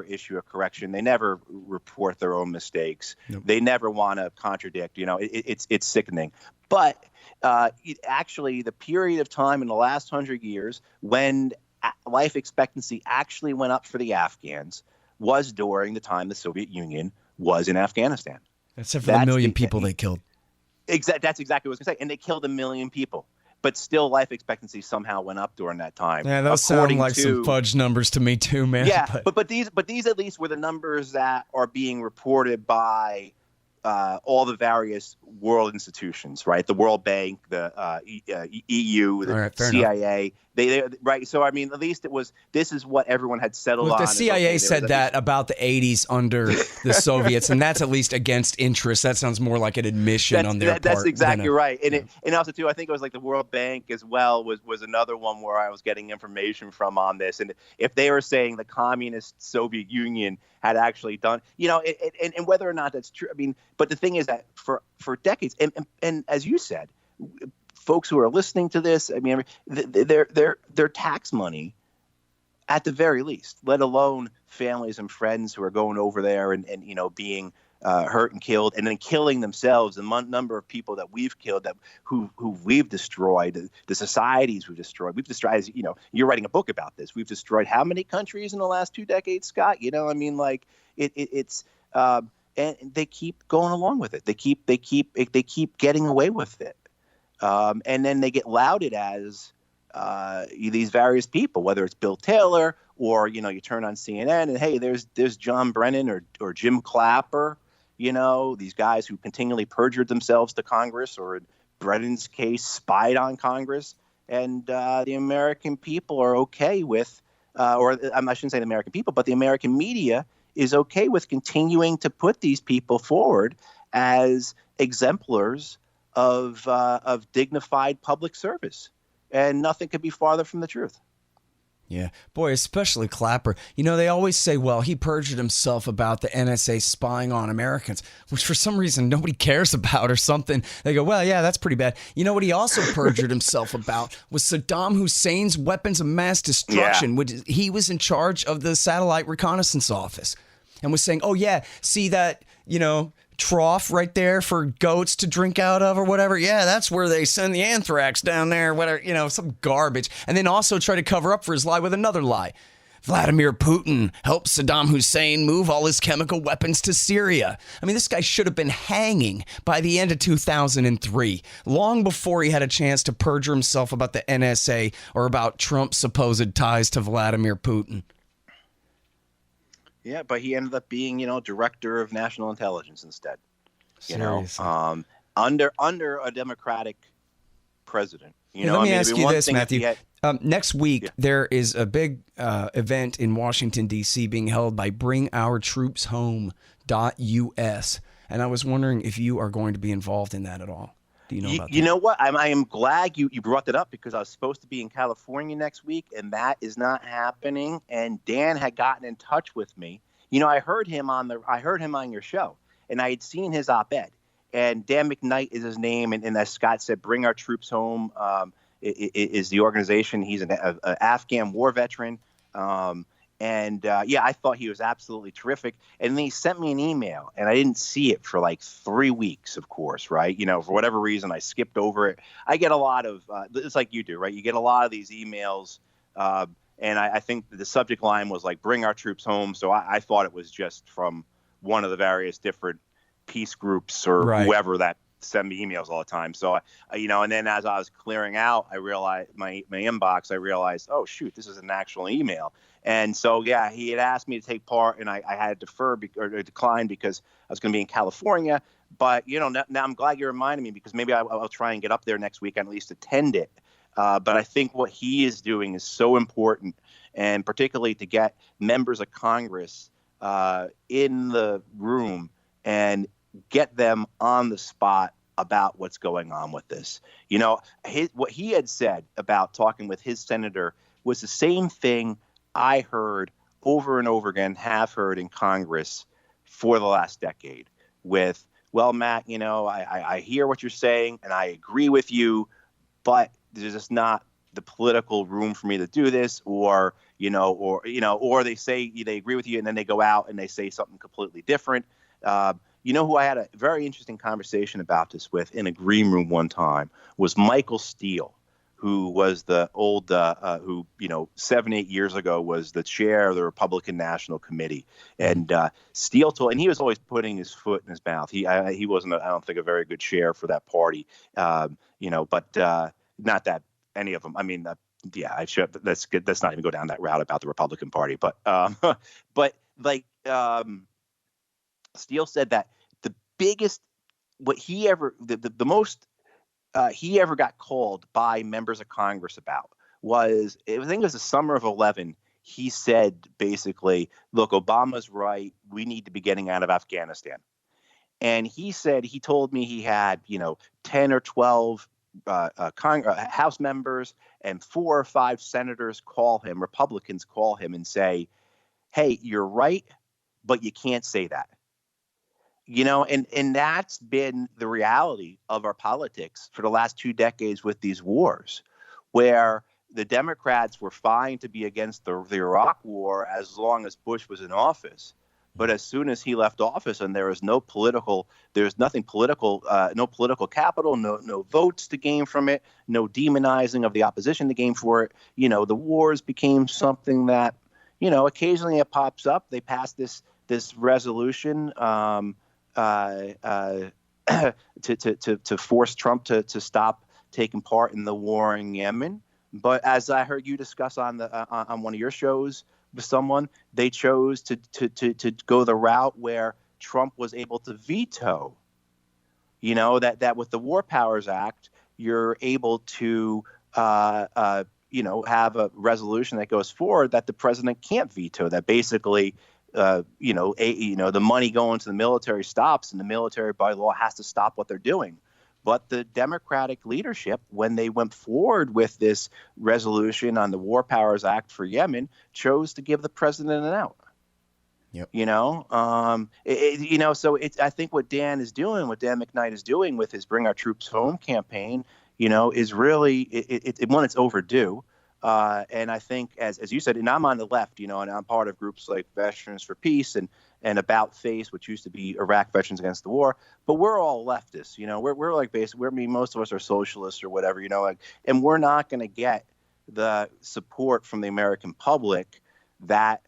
issue a correction. They never report their own mistakes. Nope. They never want to contradict. You know, it's sickening. But actually, the period of time in the last 100 years when life expectancy actually went up for the Afghans was during the time the Soviet Union was in Afghanistan. Except for the million people they killed. That's exactly what I was going to say. And they killed 1 million people. But still, life expectancy somehow went up during that time. Yeah, those sound like some fudge numbers to me too, man. Yeah, but these at least were the numbers that are being reported by all the various world institutions, right? The World Bank, the EU, the CIA. They right. So I mean, at least this is what everyone had settled on. The CIA said that about the 80s under the Soviets, and that's at least against interest. That sounds more like an admission on their part. That's exactly right. And also too, I think it was like the World Bank as well was another one where I was getting information from on this. And if they were saying the communist Soviet Union had actually done, you know, and whether or not that's true, I mean, but the thing is that for decades, and as you said, folks who are listening to this, I mean, their tax money, at the very least, let alone families and friends who are going over there and you know, being hurt and killed, and then killing themselves. The number of people that we've killed, who we've destroyed, the societies we've destroyed. We've destroyed, you know, you're writing a book about this. We've destroyed how many countries in the last 2 decades, Scott? You know, I mean, like it's and they keep going along with it. They keep getting away with it. And then they get lauded as these various people, whether it's Bill Taylor or, you know, you turn on CNN and, hey, there's John Brennan or Jim Clapper, you know, these guys who continually perjured themselves to Congress, or in Brennan's case, spied on Congress. And the American people are okay with, or I shouldn't say the American people, but the American media is okay with continuing to put these people forward as exemplars of dignified public service, and nothing could be farther from the truth. Yeah, boy, especially Clapper. You know, they always say, well, he perjured himself about the NSA spying on Americans, which for some reason nobody cares about or something. They go, well, yeah, that's pretty bad. You know what he also perjured himself about was Saddam Hussein's weapons of mass destruction. Yeah. He was in charge of the Satellite Reconnaissance Office and was saying, oh, yeah, see that, you know, trough right there for goats to drink out of or whatever. Yeah, that's where they send the anthrax down there, whatever, you know, some garbage. And then also try to cover up for his lie with another lie. Vladimir Putin helped Saddam Hussein move all his chemical weapons to Syria. I mean, this guy should have been hanging by the end of 2003, long before he had a chance to perjure himself about the NSA or about Trump's supposed ties to Vladimir Putin. Yeah, but he ended up being, director of national intelligence instead. Seriously. Under a Democratic president. Let me ask you this, Matthew. Next week, there is a big event in Washington, D.C. being held by BringOurTroopsHome.us. And I was wondering if you are going to be involved in that at all. Do you know about that? You know what? I am glad you brought that up, because I was supposed to be in California next week, and that is not happening. And Dan had gotten in touch with me. I heard him on your show, and I had seen his op-ed. And Dan McKnight is his name, and as Scott said, Bring Our Troops Home is the organization. He's an Afghan war veteran, I thought he was absolutely terrific. And then he sent me an email, and I didn't see it for like 3 weeks, of course, right? For whatever reason, I skipped over it. I get a lot of it's like you do, right? You get a lot of these emails, and I think the subject line was like "Bring Our Troops Home," so I thought it was just from one of the various different peace groups or whoever that send me emails all the time. So, and then as I was clearing out, I realized my inbox, I realized, oh shoot, this is an actual email. And so, yeah, he had asked me to take part, and I had to decline because I was going to be in California. But, now I'm glad you reminded me, because maybe I'll try and get up there next week and at least attend it. But I think what he is doing is so important, and particularly to get members of Congress in the room and get them on the spot about what's going on with this. What he had said about talking with his senator was the same thing I heard over and over again, have heard in Congress for the last decade with, well, Matt, I hear what you're saying and I agree with you, but there's just not the political room for me to do this, or they say they agree with you and then they go out and they say something completely different. Who I had a very interesting conversation about this with in a green room one time was Michael Steele, who was the old, 7-8 years ago was the chair of the Republican National Committee. And Steele told, and he was always putting his foot in his mouth. He wasn't, I don't think, a very good chair for that party, but not that any of them. I mean, I should. Let's not even go down that route about the Republican Party. But Steele said that the biggest, the most he ever got called by members of Congress about was, I think it was the summer of 2011. He said basically, look, Obama's right. We need to be getting out of Afghanistan. And he said, he told me he had, 10 or 12 House members and 4 or 5 senators call him, Republicans call him and say, hey, you're right, but you can't say that. And that's been the reality of our politics for the last 2 decades with these wars, where the Democrats were fine to be against the Iraq war as long as Bush was in office. But as soon as he left office and there was no political capital, no votes to gain from it, no demonizing of the opposition to gain for it, the wars became something that, occasionally it pops up. They passed this resolution to force Trump to stop taking part in the war in Yemen. But as I heard you discuss on one of your shows with someone, they chose to go the route where Trump was able to veto. That with the War Powers Act, you're able to have a resolution that goes forward that the president can't veto. That basically the money going to the military stops, and the military by law has to stop what they're doing. But the Democratic leadership, when they went forward with this resolution on the War Powers Act for Yemen, chose to give the president an out. Yep. So I think what Dan McKnight is doing with his Bring Our Troops Home campaign, is really, it's overdue. And I think, as you said, and I'm on the left, and I'm part of groups like Veterans for Peace and About Face, which used to be Iraq Veterans Against the War. But we're all leftists, we're like basically, most of us are socialists or whatever, and we're not going to get the support from the American public that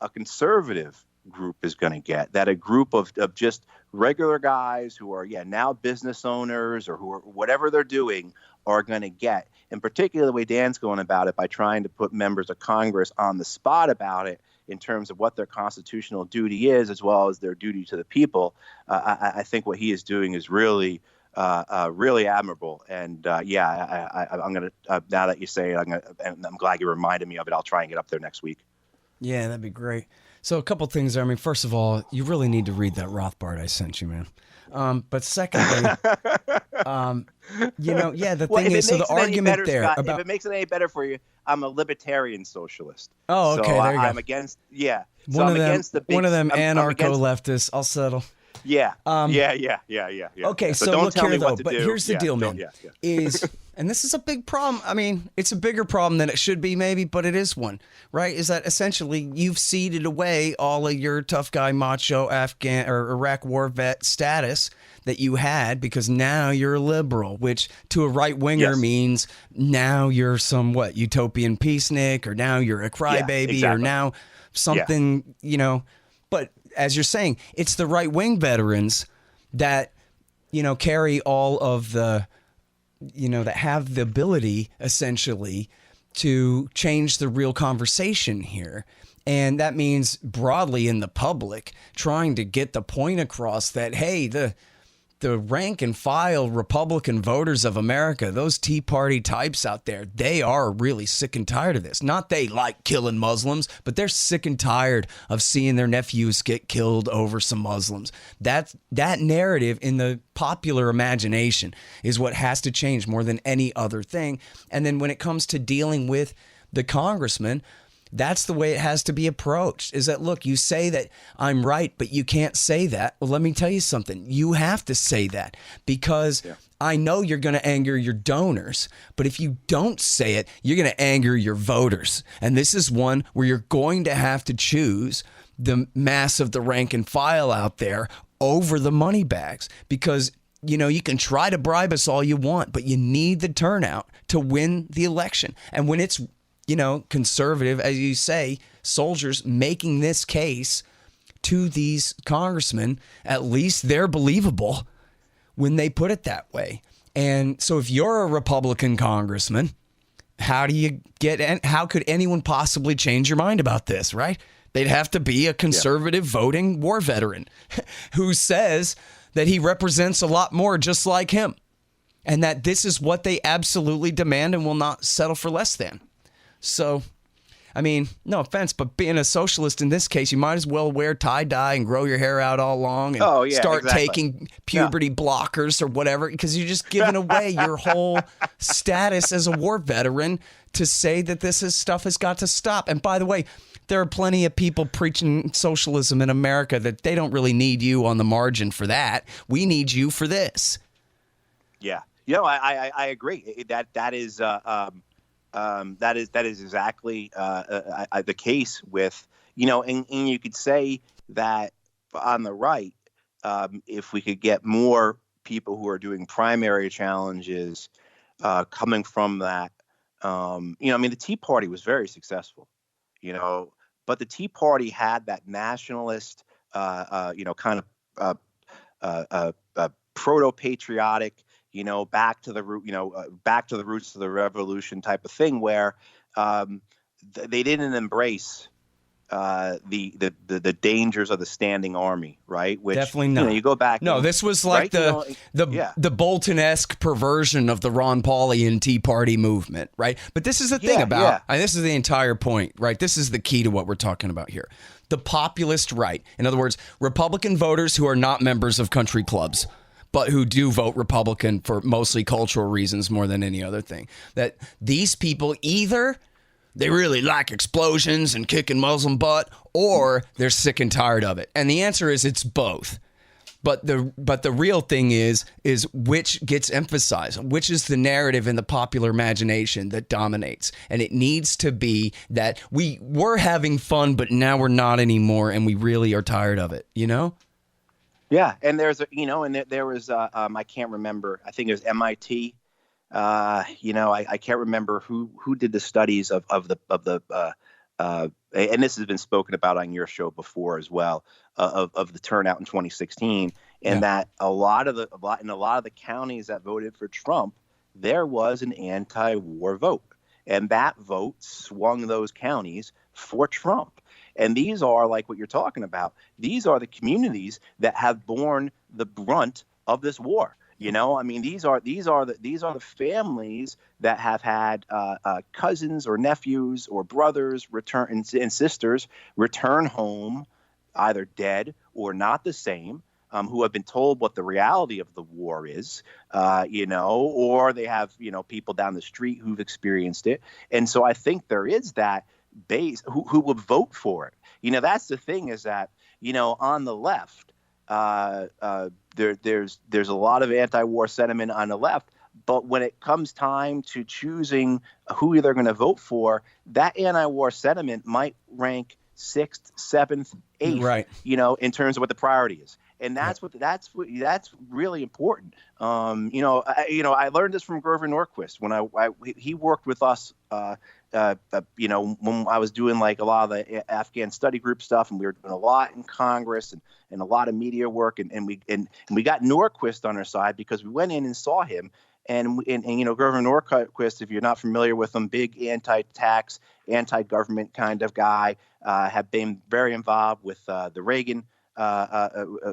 a conservative group is going to get, that a group of just regular guys who are now business owners or who are whatever they're doing are going to get. In particular, the way Dan's going about it by trying to put members of Congress on the spot about it in terms of what their constitutional duty is, as well as their duty to the people. I think what he is doing is really admirable. And I'm going to, now that you say it, I'm glad you reminded me of it. I'll try and get up there next week. Yeah, that'd be great. So a couple things there. I mean, first of all, you really need to read that Rothbard I sent you, man. But secondly, the thing is, so the argument there Scott, about if it makes it any better for you, I'm a libertarian socialist. Oh, okay, so there you go. I'm against, So one I'm of them, against the big, one of them I'm anarcho-leftists. I'll settle. Yeah. Okay, so don't look tell here, me though. what to But do. here's the deal, man. Is, and this is a big problem. I mean, it's a bigger problem than it should be, maybe, but it is one, right? Is that essentially you've ceded away all of your tough guy, macho Afghan or Iraq war vet status that you had because now you're a liberal, which to a right winger means now you're some utopian peacenik, or now you're a crybaby, or now something, But as you're saying, it's the right wing veterans that, carry all of the, that have the ability essentially to change the real conversation here. And that means broadly in the public trying to get the point across that, hey, the rank and file Republican voters of America, those Tea Party types out there, they are really sick and tired of this. Not they like killing Muslims, but they're sick and tired of seeing their nephews get killed over some Muslims. That narrative in the popular imagination is what has to change more than any other thing. And then when it comes to dealing with the congressman, that's the way it has to be approached, is that, look, you say that I'm right, but you can't say that. Well, let me tell you something. You have to say that because I know you're going to anger your donors, but if you don't say it, you're going to anger your voters. And this is one where you're going to have to choose the mass of the rank and file out there over the money bags because you can try to bribe us all you want, but you need the turnout to win the election. And when it's conservative, as you say, soldiers making this case to these congressmen, at least they're believable when they put it that way. And so if you're a Republican congressman, how could anyone possibly change your mind about this, right? They'd have to be a conservative voting war veteran who says that he represents a lot more just like him and that this is what they absolutely demand and will not settle for less than. So, I mean, no offense, but being a socialist in this case, you might as well wear tie-dye and grow your hair out all long and start taking puberty blockers or whatever, because you're just giving away your whole status as a war veteran to say that stuff has got to stop. And by the way, there are plenty of people preaching socialism in America that they don't really need you on the margin for that. We need you for this. Yeah. I agree. That is exactly the case with, and you could say that on the right, if we could get more people who are doing primary challenges coming from that, the Tea Party was very successful, but the Tea Party had that nationalist, kind of proto-patriotic, back to the root, back to the roots of the revolution type of thing, where they didn't embrace the dangers of the standing army, right? Which definitely not. You go back. No, this was like the Bolton-esque perversion of the Ron Paulian Tea Party movement, right? But this is the thing about, and this is the entire point, right? This is the key to what we're talking about here. The populist right. In other words, Republican voters who are not members of country clubs, but who do vote Republican for mostly cultural reasons more than any other thing. That these people either they really like explosions and kicking Muslim butt, or they're sick and tired of it. And the answer is it's both. But the real thing is which gets emphasized, which is the narrative in the popular imagination that dominates. And it needs to be that we were having fun, but now we're not anymore, and we really are tired of it, Yeah, and there was I can't remember. I think it was MIT. I can't remember who did the studies of the and this has been spoken about on your show before as well, of the turnout in 2016, and that in a lot of the counties that voted for Trump, there was an anti-war vote, and that vote swung those counties for Trump. And these are, like what you're talking about, these are the communities that have borne the brunt of this war. You know, I mean, these are the families that have had cousins or nephews or brothers return and sisters return home, either dead or not the same, who have been told what the reality of the war is, or they have, people down the street who've experienced it. And so I think there is that base who would vote for it. That's the thing, is that, on the left, there's a lot of anti-war sentiment on the left, but when it comes time to choosing who they're going to vote for, that anti-war sentiment might rank 6th, 7th, 8th, right, in terms of what the priority is. And that's that's really important. I learned this from Grover Norquist when he worked with us. When I was doing like a lot of the Afghan study group stuff, and we were doing a lot in Congress and a lot of media work, and we got Norquist on our side because we went in and saw him. And Grover Norquist, if you're not familiar with him, big anti-tax, anti-government kind of guy, have been very involved with the Reagan.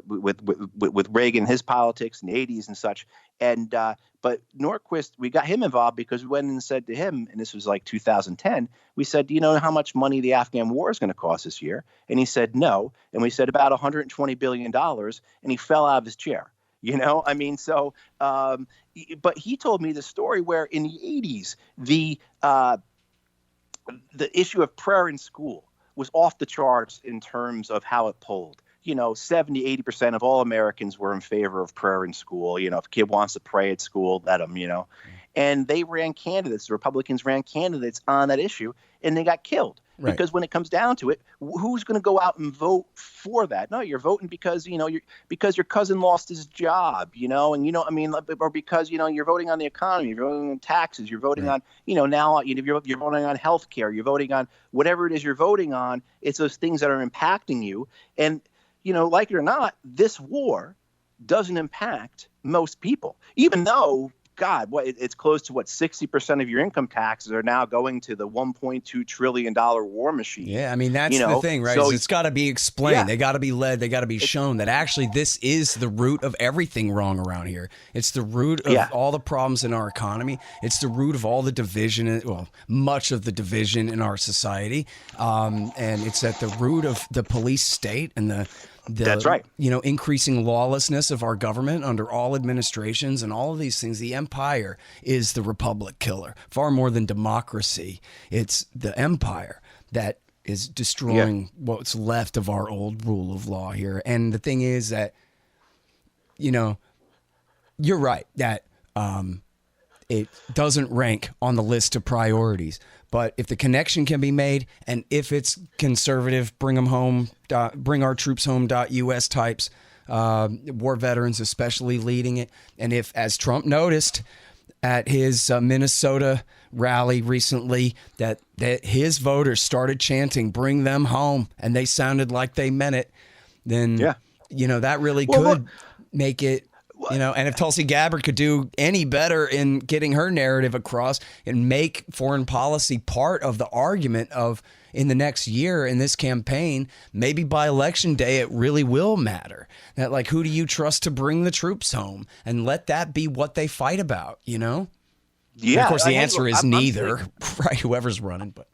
With Reagan, his politics in the 80s and such. And but Norquist, we got him involved because we went and said to him, and this was like 2010, we said, do you know how much money the Afghan war is going to cost this year? And he said no. And we said about $120 billion. And he fell out of his chair. But he told me the story where in the 80s, the issue of prayer in school was off the charts in terms of how it polled. 70-80% of all Americans were in favor of prayer in school. If a kid wants to pray at school, let him, And they ran candidates, the Republicans ran candidates on that issue, and they got killed. Right. Because when it comes down to it, who's going to go out and vote for that? No, you're voting because, because your cousin lost his job, or because, you're voting on the economy, you're voting on taxes, you're voting on, now you're voting on health care, you're voting on whatever it is you're voting on. It's those things that are impacting you. And, like it or not, this war doesn't impact most people, even though, God, it's close to 60% of your income taxes are now going to the $1.2 trillion war machine. Yeah, I mean, that's the thing, right? So it's got to be explained. Yeah. They got to be led. They got to be shown that actually this is the root of everything wrong around here. It's the root of all the problems in our economy. It's the root of all the division, much of the division in our society. And it's at the root of the police state and that's right. Increasing lawlessness of our government under all administrations and all of these things. The empire is the republic killer, far more than democracy. It's the empire that is destroying what's left of our old rule of law here. And the thing is that, you're right that it doesn't rank on the list of priorities. But if the connection can be made, and if it's conservative, bring them home, bring our troops home.us types, war veterans especially leading it. And if, as Trump noticed at his Minnesota rally recently, that his voters started chanting, bring them home, and they sounded like they meant it, then, that really could make it. And if Tulsi Gabbard could do any better in getting her narrative across and make foreign policy part of the argument of in the next year in this campaign, maybe by election day, it really will matter. That, like, who do you trust to bring the troops home, and let that be what they fight about, Yeah. And of course, the answer is neither, right? Whoever's running, but.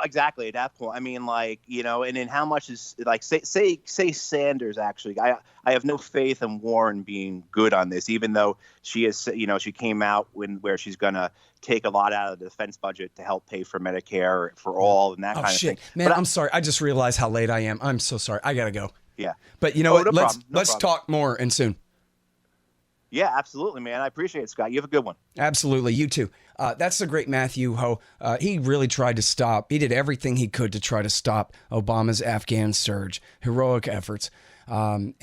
Exactly at that point. I mean, and then how much is say Sanders actually? I have no faith in Warren being good on this, even though she is, she came out where she's gonna take a lot out of the defense budget to help pay for Medicare for all and that kind of thing. Man, I'm sorry. I just realized how late I am. I'm so sorry. I gotta go. Yeah. But you know what? Let's talk more and soon. Yeah, absolutely, man. I appreciate it, Scott. You have a good one. Absolutely. You too. That's the great Matthew Ho. He really tried to stop. He did everything he could to try to stop Obama's Afghan surge. Heroic efforts. And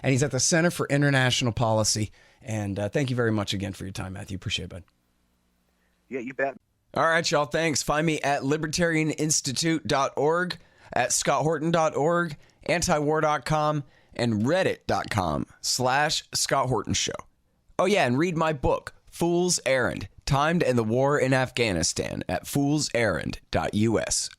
he's at the Center for International Policy. And thank you very much again for your time, Matthew. Appreciate it, bud. Yeah, you bet. All right, y'all. Thanks. Find me at libertarianinstitute.org, at scotthorton.org, antiwar.com, and reddit.com/Scott Horton Show. Oh, yeah, and read my book, Fool's Errand, Time to End the War in Afghanistan, at foolserrand.us.